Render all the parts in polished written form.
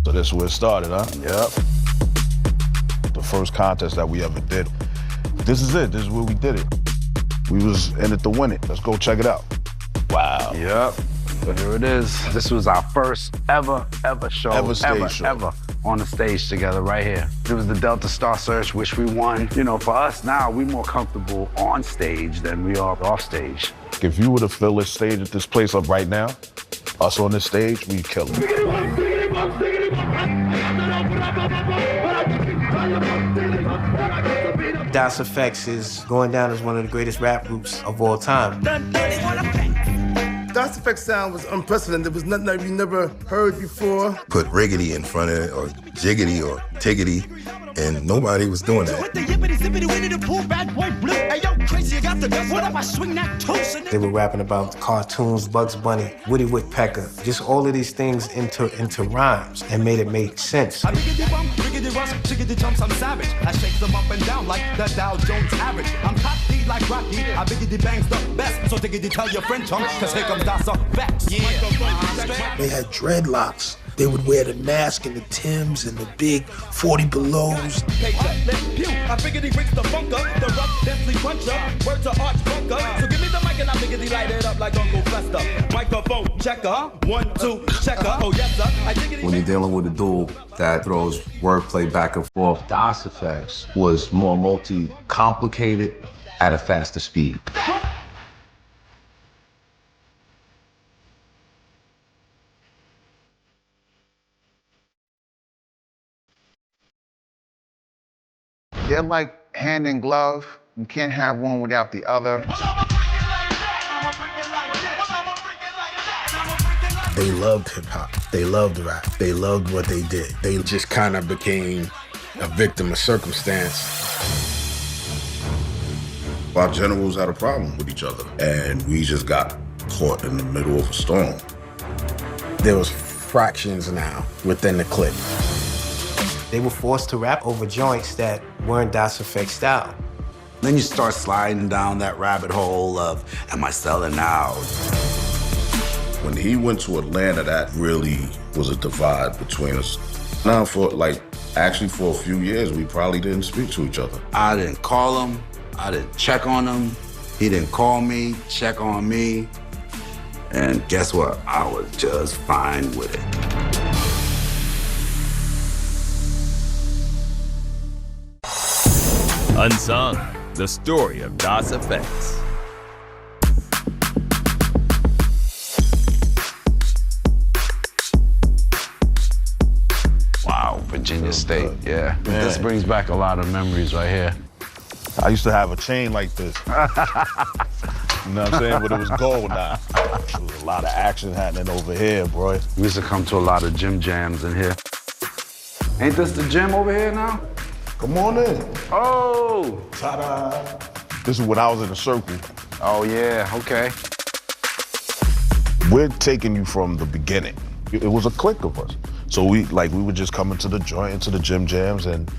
So that's where it started, huh? Yep. The first contest that we ever did. This is it. This is where we did it. We was in it to win it. Let's go check it out. Wow. Yep. So here it is. This was our first ever show. Ever on the stage together right here. It was the Delta Star Search, which we won. You know, for us now, we're more comfortable on stage than we are off stage. If you were to fill this stage at this place up right now, us on this stage, we'd kill it. DasefX is going down as one of the greatest rap groups of all time. DasefX sound was unprecedented. There was nothing that we never heard before. Put riggedy in front of it, or jiggity, or tiggity, and nobody was doing that. They were rapping about cartoons, Bugs Bunny, Woody Woodpecker, just all of these things into rhymes and made it make sense. I shake them up and down like the Dow Jones average. I'm cocky like Rocky. I biggity bangs the best. So diggity tell your friend chum, cause here comes DasefX. Yeah. They had dreadlocks. They would wear the mask and the Timbs and the big 40 belows. I biggity brings the funk up, the rough, deathly puncher. Words are arch bunker. So give me the mic and I biggity light it up like Uncle Fester. Microphone, Checka. 1, 2, Checka. Oh yes, sir. When you're dealing with a duel that throws wordplay back and forth, DasefX was more multi-complicated at a faster speed. They're like hand in glove. You can't have one without the other. They loved hip hop. They loved rap. They loved what they did. They just kind of became a victim of circumstance. Our generals had a problem with each other, and we just got caught in the middle of a storm. There was fractions now within the clique. They were forced to rap over joints that weren't DasefX style. Then you start sliding down that rabbit hole of, am I selling out? When he went to Atlanta, that really was a divide between us. Now, actually for a few years, we probably didn't speak to each other. I didn't call him. I didn't check on him. He didn't call me, check on me. And guess what? I was just fine with it. Unsung, the story of DasefX. Wow, Virginia State, yeah. Man. This brings back a lot of memories right here. I used to have a chain like this. You know what I'm saying? But it was gold now. There was a lot of action happening over here, bro. We used to come to a lot of gym jams in here. Ain't this the gym over here now? Come on in. Oh! Ta-da! This is when I was in the circle. Oh yeah, okay. We're taking you from the beginning. It was a clique of us. So we would just come into the joint, into the gym jams, and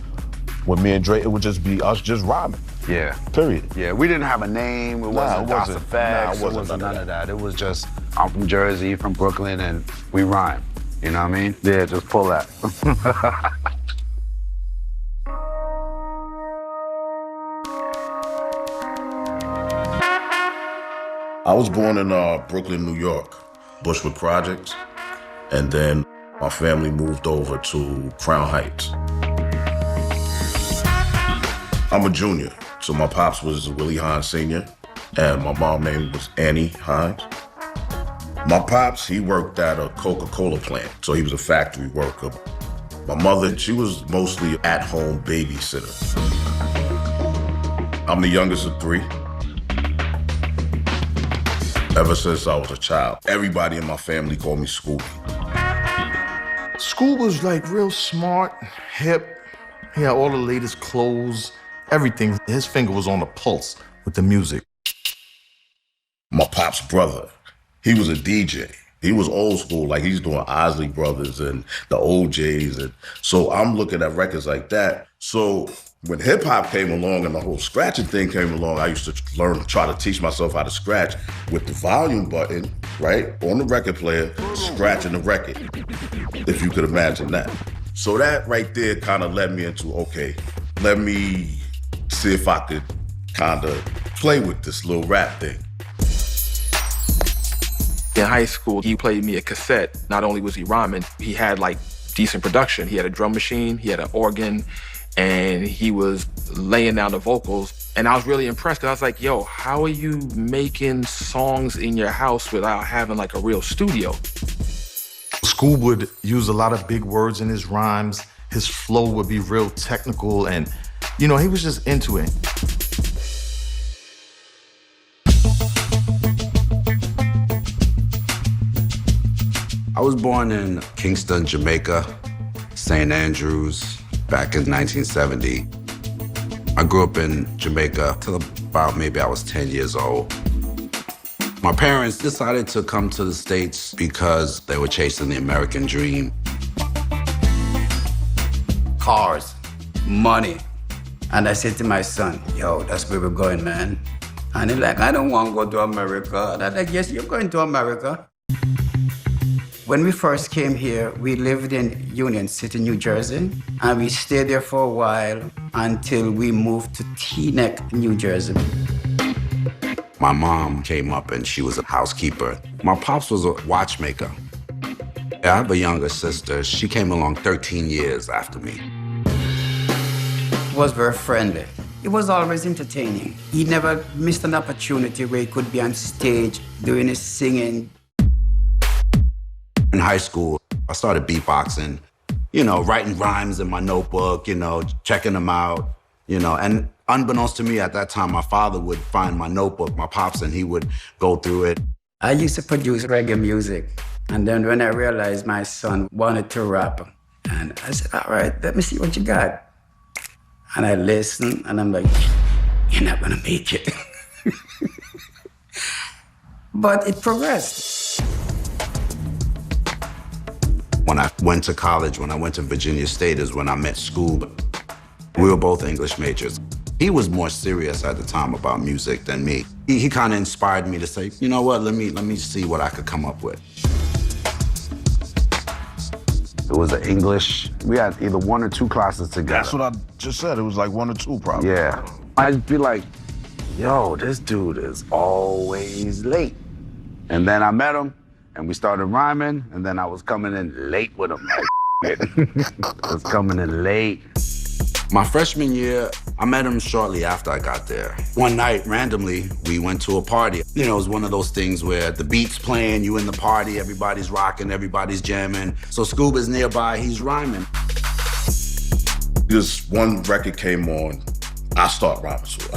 with me and Dre, it would just be us just rhyming. Yeah. Period. Yeah, we didn't have a name. It wasn't DasefX. It wasn't none of that. It was just, I'm from Jersey, from Brooklyn, and we rhyme. You know what I mean? Yeah, just pull that. I was born in Brooklyn, New York, Bushwick Projects, and then my family moved over to Crown Heights. I'm a junior, so my pops was Willie Hines Sr., and my mom's name was Annie Hines. My pops, he worked at a Coca-Cola plant, so he was a factory worker. My mother, she was mostly at-home babysitter. I'm the youngest of 3. Ever since I was a child, everybody in my family called me Scooby. School was like real smart, hip. He had all the latest clothes, everything. His finger was on the pulse with the music. My pop's brother, he was a DJ. He was old school, like he's doing Osley Brothers and the OJs. And so I'm looking at records like that. So when hip hop came along and the whole scratching thing came along, I used to try to teach myself how to scratch with the volume button, right, on the record player, scratching the record. if you could imagine that. So that right there kind of led me into, okay, let me see if I could kind of play with this little rap thing. In high school, he played me a cassette. Not only was he rhyming, he had like decent production. He had a drum machine, he had an organ, and he was laying down the vocals. And I was really impressed because I was like, yo, how are you making songs in your house without having like a real studio? Scoob would use a lot of big words in his rhymes. His flow would be real technical and, you know, he was just into it. I was born in Kingston, Jamaica, St. Andrews, back in 1970. I grew up in Jamaica till about maybe I was 10 years old. My parents decided to come to the States because they were chasing the American dream. Cars, money. And I said to my son, yo, that's where we're going, man. And he's like, I don't want to go to America. And I'm like, yes, you're going to America. When we first came here, we lived in Union City, New Jersey, and we stayed there for a while until we moved to Teaneck, New Jersey. My mom came up and she was a housekeeper. My pops was a watchmaker. I have a younger sister. She came along 13 years after me. He was very friendly. He was always entertaining. He never missed an opportunity where he could be on stage doing his singing. In high school, I started beatboxing, you know, writing rhymes in my notebook, you know, checking them out, you know, and unbeknownst to me at that time, my father would find my notebook, my pops, and he would go through it. I used to produce reggae music. And then when I realized my son wanted to rap, and I said, all right, let me see what you got. And I listened, and I'm like, you're not gonna make it. But it progressed. When I went to college, when I went to Virginia State is when I met Scoob. We were both English majors. He was more serious at the time about music than me. He kind of inspired me to say, you know what, let me see what I could come up with. It was an English. We had either 1 or 2 classes together. That's what I just said. It was like 1 or 2 probably. Yeah. I'd be like, yo, this dude is always late. And then I met him, and we started rhyming, and then I was coming in late with him. I was coming in late. My freshman year, I met him shortly after I got there. One night, randomly, we went to a party. You know, it was one of those things where the beat's playing, you in the party, everybody's rocking, everybody's jamming. So Scoob is nearby, he's rhyming. This one record came on, I start rhyming. So,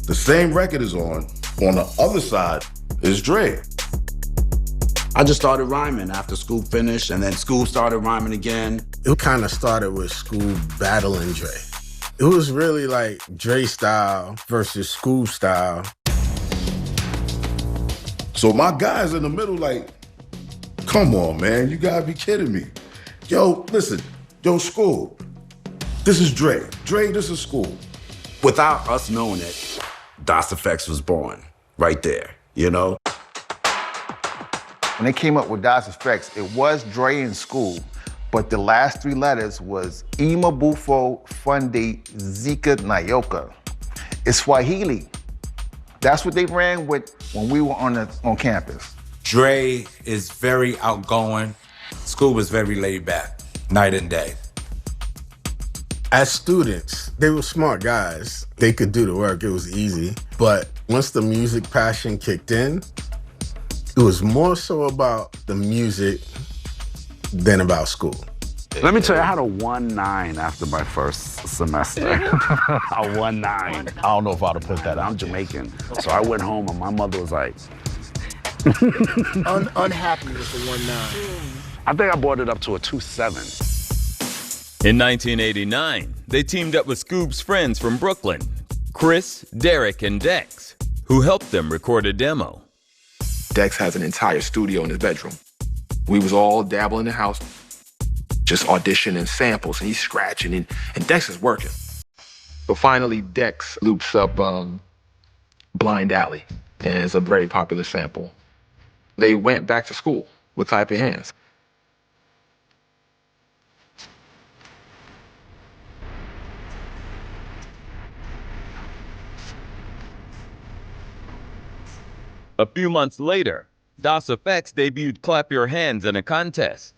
the same record is on the other side is Dre. I just started rhyming after Scoob finished, and then Scoob started rhyming again. It kind of started with Scoob battling Dre. It was really like Dre style versus Scoob style. So my guys in the middle like, come on, man, you gotta be kidding me. Yo, listen, yo, Scoob, this is Dre. Dre, this is Scoob. Without us knowing it, DasefX was born right there, you know? When they came up with DasefX, it was Dre and Scoob, but the last 3 letters was Ima Bufo Funde Zika Nayoka. It's Swahili. That's what they ran with when we were on campus. Dre is very outgoing. Scoob was very laid back, night and day. As students, they were smart guys. They could do the work, it was easy. But once the music passion kicked in, it was more so about the music than about school. Let me tell you, I had a 1.9 after my first semester. A 1.9. I don't know if I'd have put that out. I'm Jamaican. So I went home and my mother was like... Unhappy with the 1.9. I think I brought it up to a 2.7. In 1989, they teamed up with Scoob's friends from Brooklyn, Chris, Derek, and Dex, who helped them record a demo. Dex has an entire studio in his bedroom. We was all dabbling in the house, just auditioning samples, and he's scratching, and Dex is working. So finally, Dex loops up Blind Alley, and it's a very popular sample. They went back to school. would clap your hands. A few months later, DasFx debuted Clap Your Hands in a contest.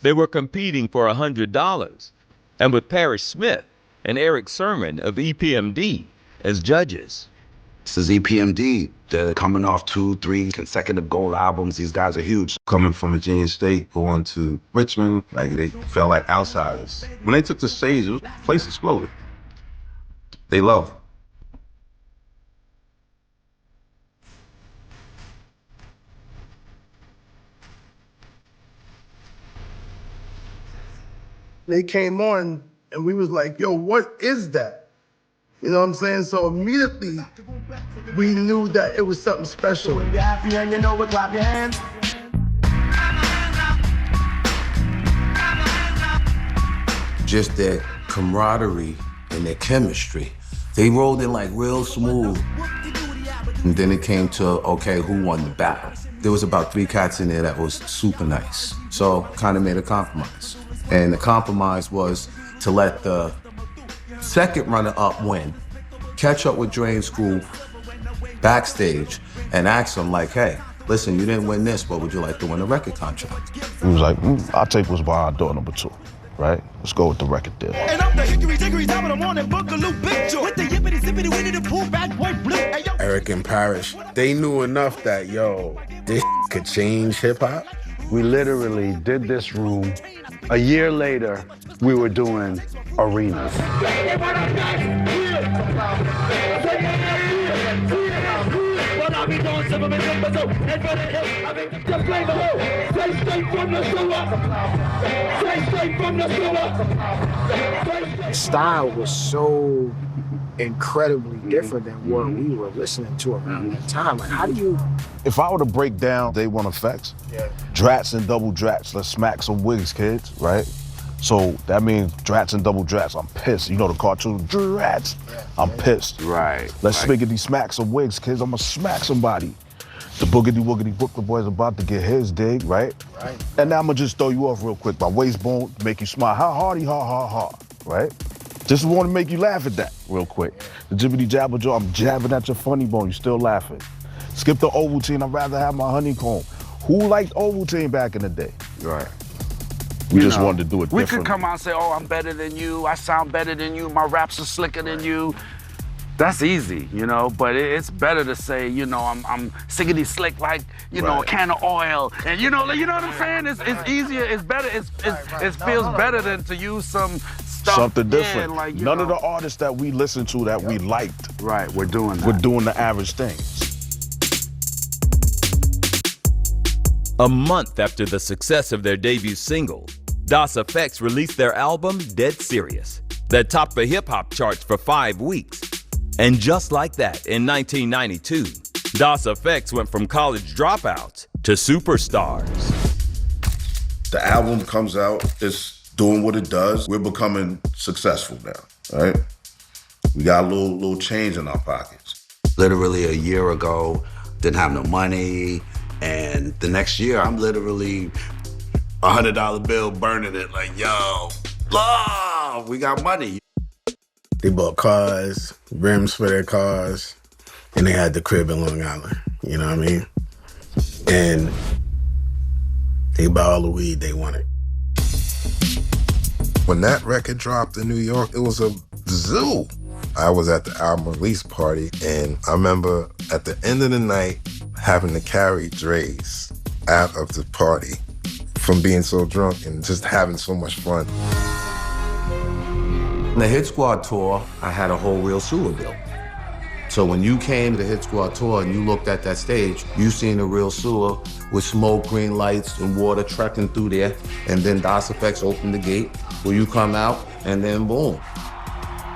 They were competing for $100, and with Parrish Smith and Eric Sermon of EPMD as judges. This is EPMD. They're coming off 2-3 consecutive gold albums. These guys are huge. Coming from Virginia State, going to Richmond, like they felt like outsiders. When they took the stage, the place exploded. They loved it. They came on and we was like, yo, what is that? You know what I'm saying? So immediately we knew that it was something special. When you're happy and you know it, clap your hands. Just their camaraderie and their chemistry. They rolled in like real smooth. And then it came to, okay, who won the battle? There was about 3 cats in there that was super nice. So kind of made a compromise. And the compromise was to let the second runner-up win, catch up with Dre School backstage and ask them like, hey, listen, you didn't win this, but would you like to win a record contract? He was like, I'll take what's behind door number 2, right? Let's go with the record deal. And I'm the hickory-dickory top of the morning boogaloo picture with the yippity-zippity winnie the pooh back boy blue. Hey, yo. Eric and Parrish, they knew enough that, yo, this could change hip-hop. We literally did this room. A year later, we were doing arenas. Style was so incredibly different than what we were listening to around that time. Like, how do you... If I were to break down Day One Efx, drats and double drats, let's smack some wigs, kids, right? So that means drats and double drats, I'm pissed. You know the cartoon, drats, I'm pissed. Right. Let's spiggity smack some wigs, kids, I'm gonna smack somebody. The boogity woogity Brooklyn boy's about to get his dig, right? Right. And now I'm gonna just throw you off real quick. My waist bone, make you smile, ha hardy, ha ha ha, right? Just want to make you laugh at that real quick. The jibbity jabber jaw, I'm jabbing at your funny bone, you still laughing. Skip the Ovaltine, I'd rather have my honeycomb. Who liked Ovaltine back in the day? Right. We just wanted to do it We different. could come out and say, oh, I'm better than you, I sound better than you, my raps are slicker than you. That's easy, you know, but it's better to say, you know, I'm sickety slick like, you know, a can of oil. And you know what I'm saying? It's easier, it's better, it feels better than to use some stuff. Something different. Yeah, like, None of the artists that we listened to that we liked. Right, we're doing that. We're doing the average things. A month after the success of their debut single, DasFx released their album Dead Serious, that topped the hip-hop charts for 5 weeks. And just like that, in 1992, DasFx went from college dropouts to superstars. The album comes out, it's doing what it does. We're becoming successful now, right? We got a little change in our pockets. Literally a year ago, didn't have no money, and the next year, I'm literally $100 bill burning it like, yo, love, we got money. They bought cars, rims for their cars, and they had the crib in Long Island, you know what I mean? And they bought all the weed they wanted. When that record dropped in New York, it was a zoo. I was at the album release party, and I remember at the end of the night having to carry Dre's out of the party from being so drunk and just having so much fun. The Hit Squad tour, I had a whole real sewer bill. So when you came to the Hit Squad tour and you looked at that stage, you seen a real sewer with smoke, green lights, and water trekking through there. And then DasFx opened the gate where you come out, and then boom.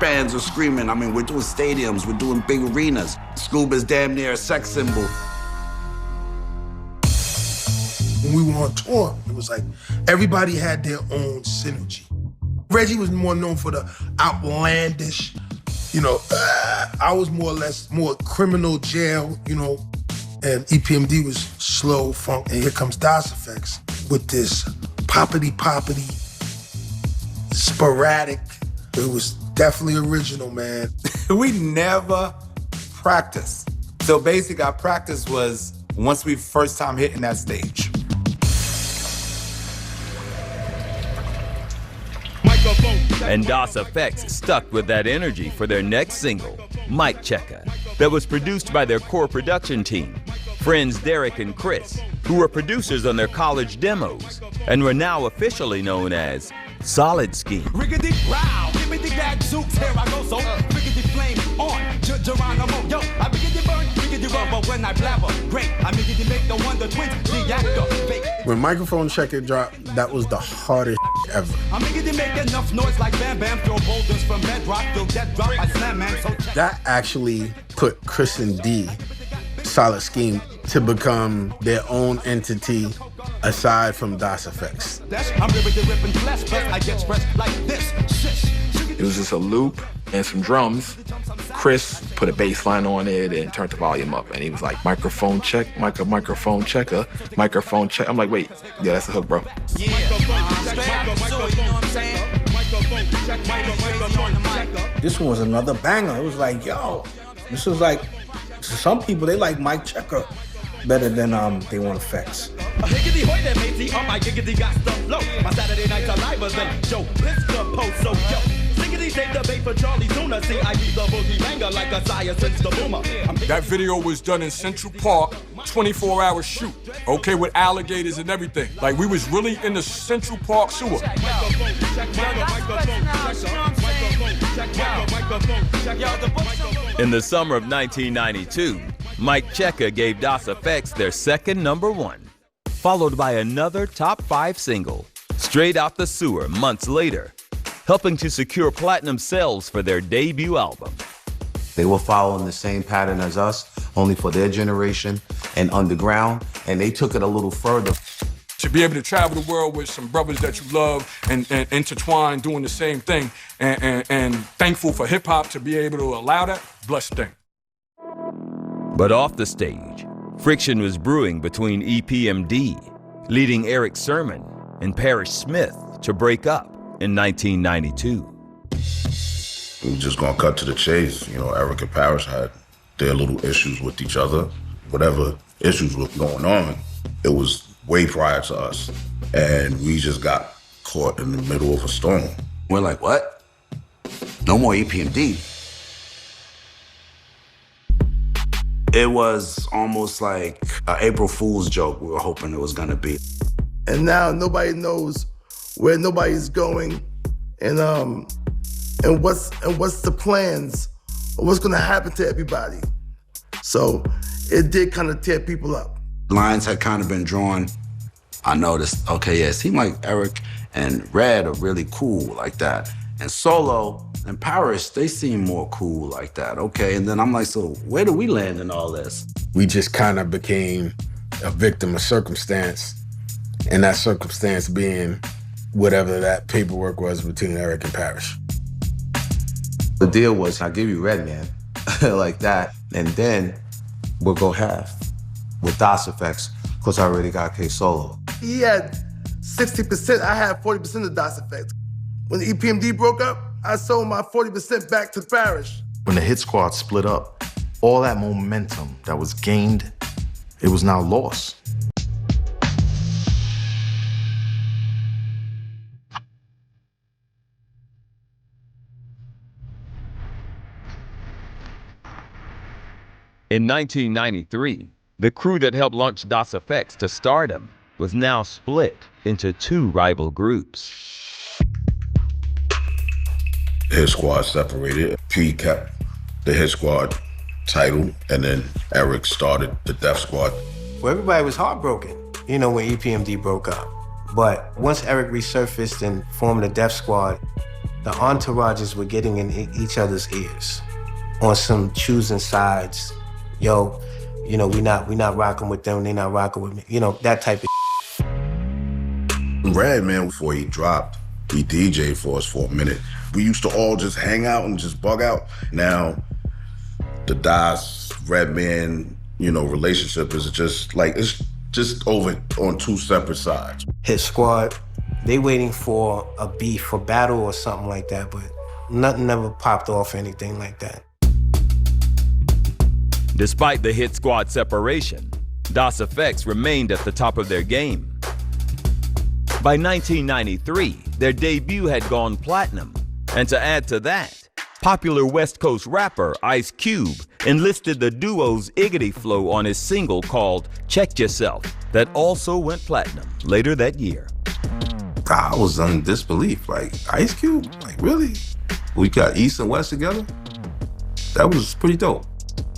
Fans are screaming. I mean, we're doing stadiums, we're doing big arenas. Scuba's damn near a sex symbol. When we were on tour, it was like everybody had their own synergy. Reggie was more known for the outlandish, you know, I was more or less more criminal jail, you know. And EPMD was slow funk, and here comes DasefX with this poppity, sporadic. It was definitely original, man. We never practiced. So basically our practice was once we first time hitting that stage. And DasefX stuck with that energy for their next single, Checka, that was produced by their core production team, friends Derek and Chris, who were producers on their college demos and were now officially known as Solid Scheme. Riggedy row, give me the gadzooks, here I go, so riggedy flame on, Geronimo, yo, I riggedy burn, riggedy rubber when I blabber, great, I riggedy make the wonder twins, the actor, when Microphone Checka dropped, that was the hardest ever. I riggedy make enough noise like Bam Bam, throw boulders from bedrock, you'll get dropped by Slam Man, so that actually put Chris and D, Solid Scheme, to become their own entity aside from DasefX. I'm riggedy ripping flesh, plus I get expressed like this, It was just a loop and some drums. Chris put a bass line on it and turned the volume up. And he was like, microphone check, microphone checker, microphone check. I'm like, wait, yeah, that's the hook, bro. This one was another banger. It was like, yo, this was like, some people, they like Checka better than they Want Efx. Higgity hoy that matey, my giggity got stuff flow. My Saturday nights are live as they show. Let's go post, so yo. Siggity take the bait for Charlie Tuna. See, I use the boogie banger like a sire since the boomer. That video was done in Central Park, 24-hour shoot, okay, with alligators and everything. Like, we was really in the Central Park sewer. In the summer of 1992, Checka gave DasefX their second #1, followed by another top 5 single, Straight Out the Sewer, months later, helping to secure platinum sales for their debut album. They were following the same pattern as us, only for their generation and underground, and they took it a little further. To be able to travel the world with some brothers that you love and intertwine doing the same thing, and thankful for hip hop to be able to allow that, blessed thing. But off the stage, friction was brewing between EPMD, leading Eric Sermon and Parrish Smith to break up in 1992. We're just gonna cut to the chase. You know, Eric and Parrish had their little issues with each other. Whatever issues were going on, it was way prior to us. And we just got caught in the middle of a storm. We're like, what? No more EPMD. It was almost like an April Fool's joke we were hoping it was gonna be. And now nobody knows where nobody's going, and what's the plans, or what's gonna happen to everybody. So it did kind of tear people up. Lines had kind of been drawn. I noticed, okay, yeah, it seemed like Eric and Red are really cool like that. And Solo and Parrish, they seem more cool like that, okay? And then I'm like, so where do we land in all this? We just kind of became a victim of circumstance, and that circumstance being whatever that paperwork was between Eric and Parrish. The deal was, I'll give you Red Man, like that, and then we'll go half with DasefX, because I already got K Solo. He had 60%, I had 40% of DasefX. When the EPMD broke up, I sold my 40% back to Parrish. When the Hit Squad split up, all that momentum that was gained, it was now lost. In 1993, the crew that helped launch DasefX to stardom was now split into 2 rival groups. The Hit Squad separated. P kept the Hit Squad title, and then Eric started the Def Squad. Well, everybody was heartbroken, you know, when EPMD broke up. But once Eric resurfaced and formed the Def Squad, the entourages were getting in each other's ears on some choosing sides. Yo, you know, we not rocking with them, they not rocking with me. You know, that type of Red Man, before he dropped, he DJ'd for us for a minute. We used to all just hang out and just bug out. Now, the Das, Red Man, relationship is just like, it's just over on two separate sides. Hit Squad, they waiting for a beef or battle or something like that, but nothing ever popped off or anything like that. Despite the Hit Squad separation, DasFx remained at the top of their game. By 1993, their debut had gone platinum, and to add to that, popular West Coast rapper Ice Cube enlisted the duo's Iggity flow on his single called Check Yourself that also went platinum later that year. I was in disbelief, like, Ice Cube? Like, really? We got East and West together? That was pretty dope.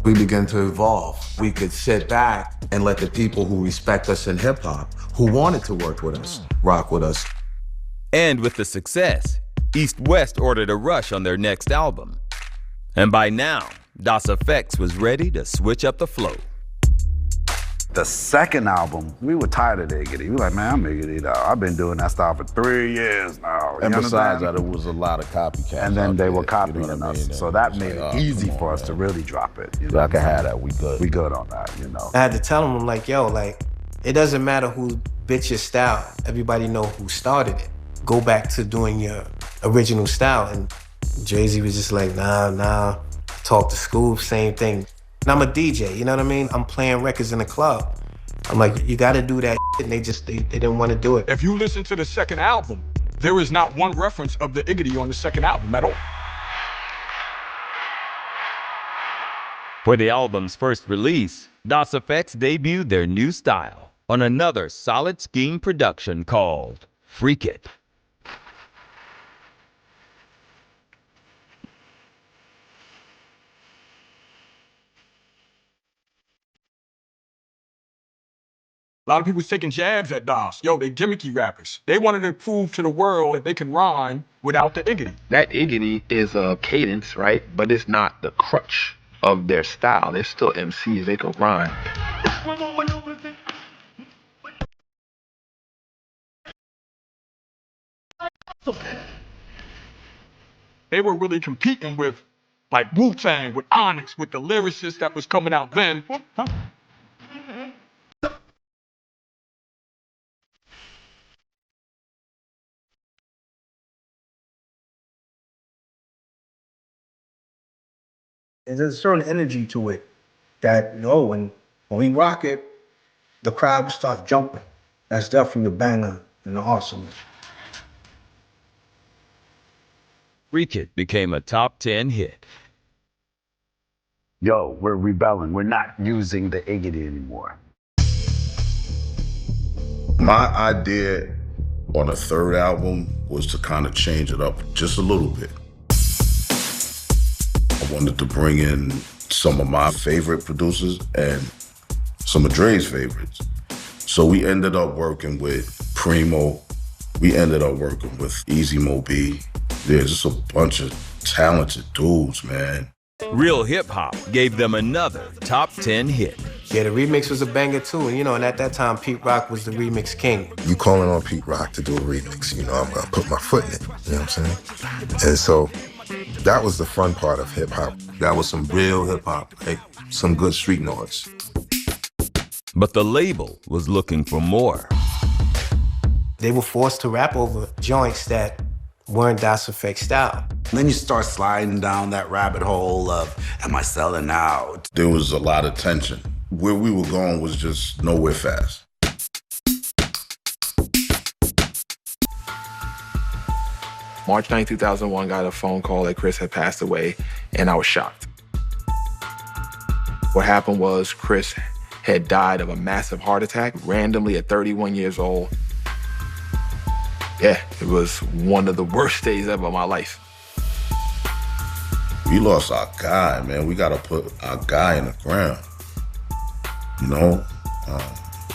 We began to evolve. We could sit back and let the people who respect us in hip hop, who wanted to work with us, rock with us. And with the success, East West ordered a rush on their next album. And by now, DasFx was ready to switch up the flow. The second album, we were tired of the Iggity. We were like, man, I'm Iggity, dog. I've been doing that style for 3 years now. And besides that, it was a lot of copycats. And then they were there, copying you know what I us. mean? So that made it easy for us to really drop it. You know? I can have that, we good. We good on that, I had to tell them, I'm like, yo, like, it doesn't matter who bit your style. Everybody know who started it. Go back to doing your original style. And Jay-Z was just like, nah. Talk to Scoob, same thing. And I'm a DJ, you know what I mean? I'm playing records in the club. I'm like, you gotta do that shit, and they didn't want to do it. If you listen to the second album, there is not one reference of the Iggity on the second album at all. For the album's first release, DasFx debuted their new style on another Solid Scheme production called Freak It. A lot of people was taking jabs at Das. Yo, they gimmicky rappers. They wanted to prove to the world that they can rhyme without the Iggity. That Iggity is a cadence, right? But it's not the crutch of their style. They're still MCs, they can rhyme. They were really competing with, like, Wu-Tang, with Onyx, with the lyricists that was coming out then. There's a certain energy to it that, when we rock it, the crowd starts jumping. That's definitely the banger and the awesomeness. Freak It became a top 10 hit. Yo, we're rebelling. We're not using the Iggity anymore. My idea on a third album was to kind of change it up just a little bit. I wanted to bring in some of my favorite producers and some of Dre's favorites. So we ended up working with Primo. We ended up working with Easy Mo B. There's just a bunch of talented dudes, man. Real Hip Hop gave them another top 10 hit. Yeah, the remix was a banger too, and at that time, Pete Rock was the remix king. You calling on Pete Rock to do a remix, I'm gonna put my foot in it, you know what I'm saying? And so that was the fun part of hip hop. That was some real hip hop, like some good street noise. But the label was looking for more. They were forced to rap over joints that weren't DasFx style. Then you start sliding down that rabbit hole of, am I selling out? There was a lot of tension. Where we were going was just nowhere fast. March 9, 2001, got a phone call that Chris had passed away, and I was shocked. What happened was Chris had died of a massive heart attack randomly at 31 years old. Yeah, it was one of the worst days ever of my life. We lost our guy, man. We gotta put our guy in the ground,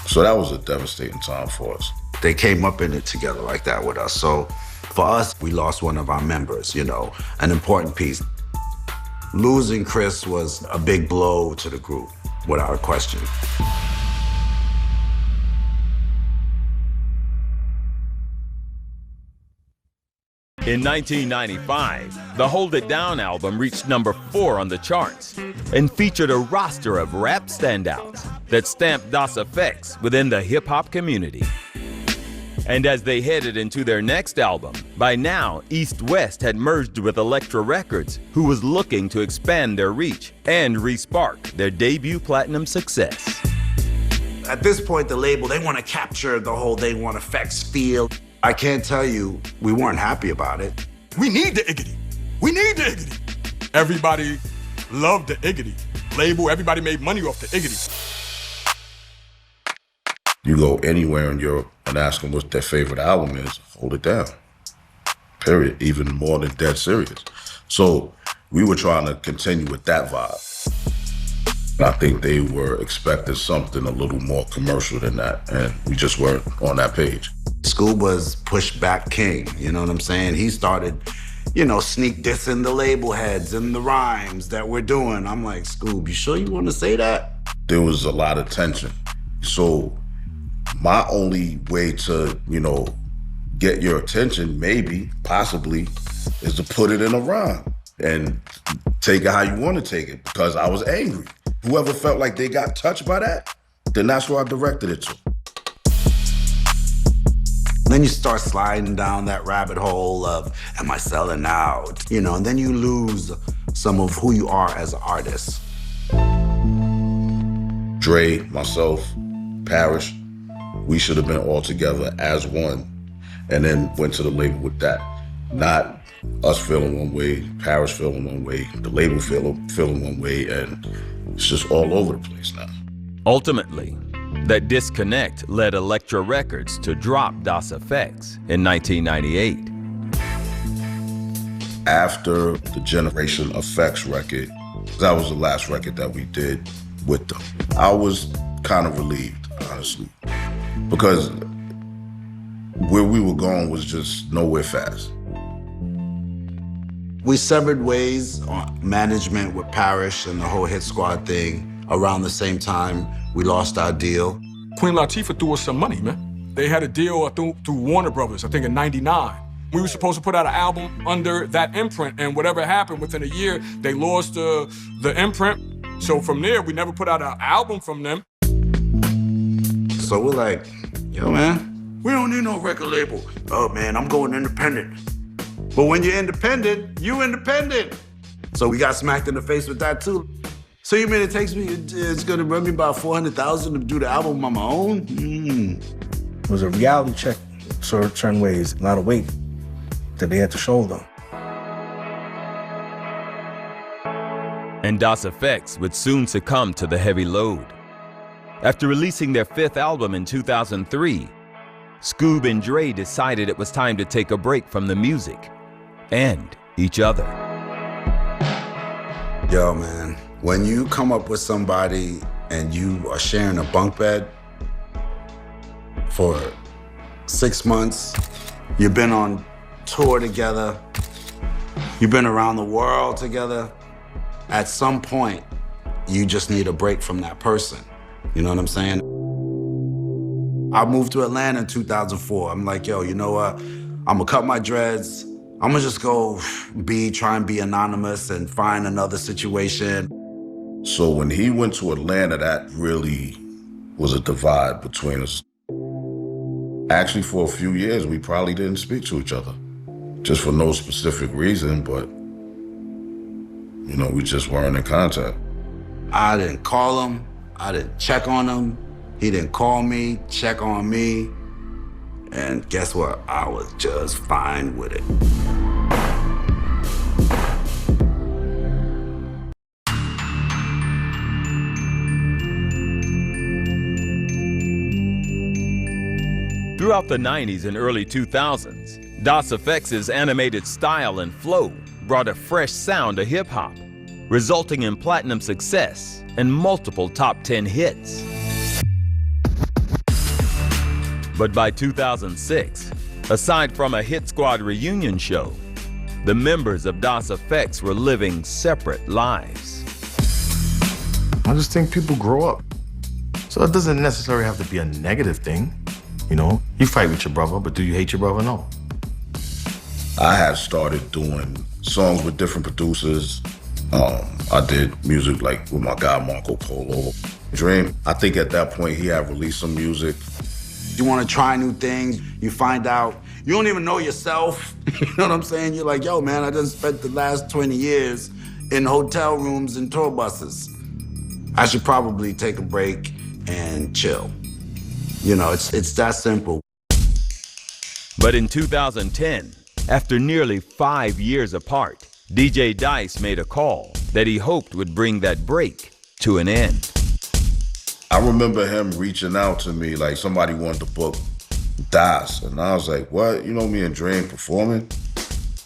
So that was a devastating time for us. They came up in it together like that with us. So for us, we lost one of our members, an important piece. Losing Chris was a big blow to the group, without a question. In 1995, the Hold It Down album reached number 4 on the charts and featured a roster of rap standouts that stamped DasefX within the hip-hop community. And as they headed into their next album, by now, East West had merged with Elektra Records, who was looking to expand their reach and re-spark their debut platinum success. At this point, the label, they want to capture the whole they Want Efx feel. I can't tell you, we weren't happy about it. We need the Iggity. We need the Iggity. Everybody loved the Iggity. Label, everybody made money off the Iggity. You go anywhere in Europe and ask them what their favorite album is, Hold It Down. Period. Even more than Dead Serious. So we were trying to continue with that vibe. And I think they were expecting something a little more commercial than that, and we just weren't on that page. Scoob was pushback king, you know what I'm saying? He started, you know, sneak dissing the label heads and the rhymes that we're doing. I'm like, Scoob, you sure you want to say that? There was a lot of tension. So my only way to, you know, get your attention, maybe, possibly, is to put it in a rhyme and take it how you want to take it, because I was angry. Whoever felt like they got touched by that, then that's where I directed it to. Then you start sliding down that rabbit hole of, am I selling out? You know, and then you lose some of who you are as an artist. Dre, myself, Parrish, we should have been all together as one, and then went to the label with that. Not us feeling one way, Parrish feeling one way, the label feeling one way, and it's just all over the place now. Ultimately, that disconnect led Elektra Records to drop DasefX in 1998. After the Generation Efx record, that was the last record that we did with them. I was kind of relieved, honestly, because where we were going was just nowhere fast. We severed ways on management with Parrish and the whole Hit Squad thing. Around the same time, we lost our deal. Queen Latifah threw us some money, man. They had a deal through Warner Brothers, I think in '99. We were supposed to put out an album under that imprint, and whatever happened within a year, they lost the imprint. So from there, we never put out an album from them. So we're like, yo, man, we don't need no record label. Oh, man, I'm going independent. But when you're independent, you independent. So we got smacked in the face with that, too. So you mean it's gonna run me about $400,000 to do the album on my own? It was a reality check, certain ways, a lot of weight that they had to shoulder. And DasefX would soon succumb to the heavy load. After releasing their 5th album in 2003, Scoob and Dre decided it was time to take a break from the music and each other. Yo, man, when you come up with somebody and you are sharing a bunk bed for 6 months, you've been on tour together, you've been around the world together, at some point, you just need a break from that person. You know what I'm saying? I moved to Atlanta in 2004. I'm like, yo, you know what? I'm gonna cut my dreads. I'm gonna just go try and be anonymous and find another situation. So when he went to Atlanta, that really was a divide between us. Actually, for a few years, we probably didn't speak to each other. Just for no specific reason, but, you know, we just weren't in contact. I didn't call him. I didn't check on him. He didn't call me, check on me. And guess what? I was just fine with it. Throughout the 90s and early 2000s, DasefX's animated style and flow brought a fresh sound to hip-hop, resulting in platinum success and multiple top 10 hits. But by 2006, aside from a Hit Squad reunion show, the members of DasefX were living separate lives. I just think people grow up. So it doesn't necessarily have to be a negative thing. You know, you fight with your brother, but do you hate your brother? No. I had started doing songs with different producers. I did music like with my guy Marco Polo. Dream, I think at that point he had released some music. You want to try new things, you find out you don't even know yourself. You know what I'm saying? You're like, yo, man, I just spent the last 20 years in hotel rooms and tour buses. I should probably take a break and chill. You know, it's that simple. But in 2010, after nearly 5 years apart, DJ Dice made a call that he hoped would bring that break to an end. I remember him reaching out to me like somebody wanted to book Dice, and I was like, what? You know, me and Dream performing?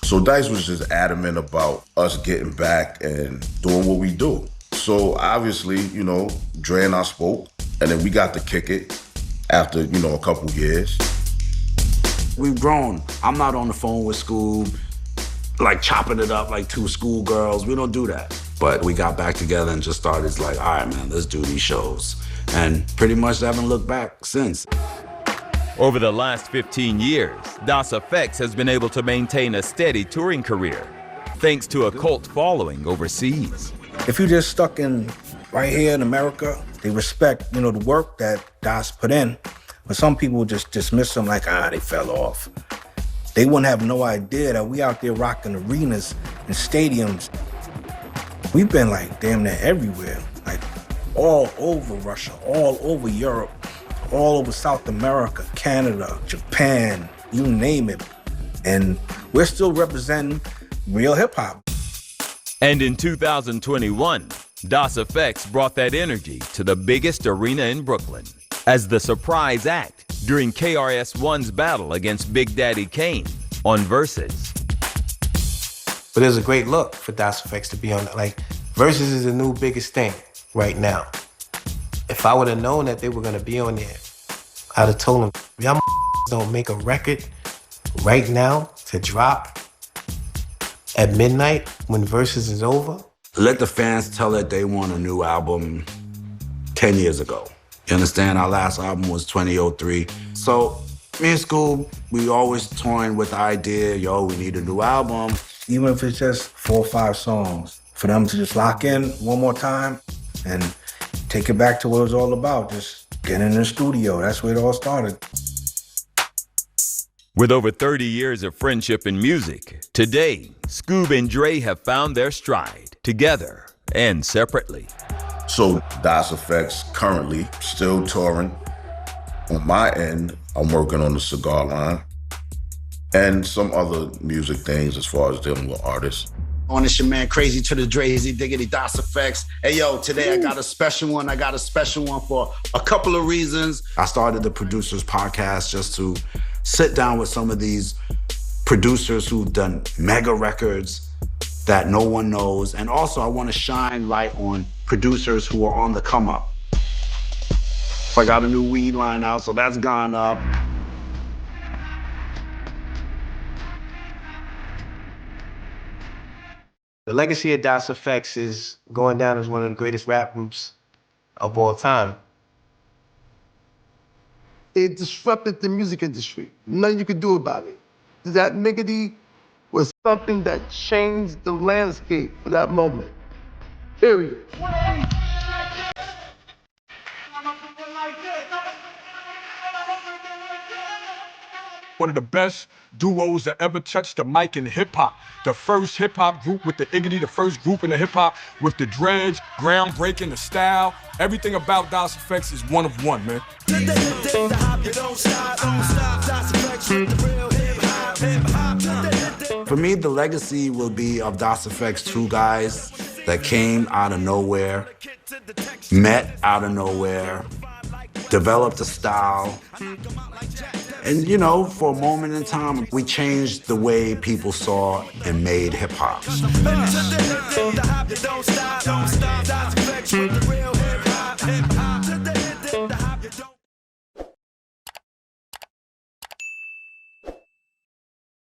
So Dice was just adamant about us getting back and doing what we do. So obviously, you know, Dre and I spoke, and then we got to kick it after, you know, a couple years. We've grown. I'm not on the phone with Scoob, like chopping it up like two schoolgirls. We don't do that. But we got back together and just started like, all right, man, let's do these shows. And pretty much haven't looked back since. Over the last 15 years, dasefx has been able to maintain a steady touring career, thanks to a cult following overseas. If you're just stuck in right here in America, they respect, you know, the work that Das put in. But some people just dismiss them like, they fell off. They wouldn't have no idea that we out there rocking arenas and stadiums. We've been like damn near everywhere, like all over Russia, all over Europe, all over South America, Canada, Japan, you name it. And we're still representing real hip hop. And in 2021, dasefx brought that energy to the biggest arena in Brooklyn as the surprise act during KRS-One's battle against Big Daddy Kane on Versus. But it was a great look for dasefx to be on that. Like, Versus is the new biggest thing right now. If I would have known that they were gonna be on there, I'd have told them, y'all don't make a record right now to drop at midnight when Versus is over. Let the fans tell it they want a new album 10 years ago. You understand? Our last album was 2003. So me and Scoob, we always toying with the idea, yo, we need a new album. Even if it's just 4 or 5 songs, for them to just lock in one more time and take it back to what it was all about, just get in the studio. That's where it all started. With over 30 years of friendship in music, today, Scoob and Dre have found their stride, together and separately. So dasefx currently still touring. On my end, I'm working on the cigar line and some other music things as far as dealing with artists. On this your man, Crazy to the Drazy, Diggity dasefx. Hey yo, today I got a special one. I got a special one for a couple of reasons. I started the Producers Podcast just to sit down with some of these producers who've done mega records that no one knows. And also I want to shine light on producers who are on the come up. I got a new weed line out, so that's gone up. The legacy of dasefx is going down as one of the greatest rap groups of all time. It disrupted the music industry. Nothing you could do about it. That Miggity was something that changed the landscape for that moment. Period. One of the best duos that ever touched the mic in hip-hop. The first hip-hop group with the Iggity, the first group in the hip-hop with the dreads, groundbreaking, the style. Everything about dasefx is one of one, man. For me, the legacy will be of dasefx, 2 guys that came out of nowhere, met out of nowhere, developed a style. And you know, for a moment in time, we changed the way people saw and made hip hop.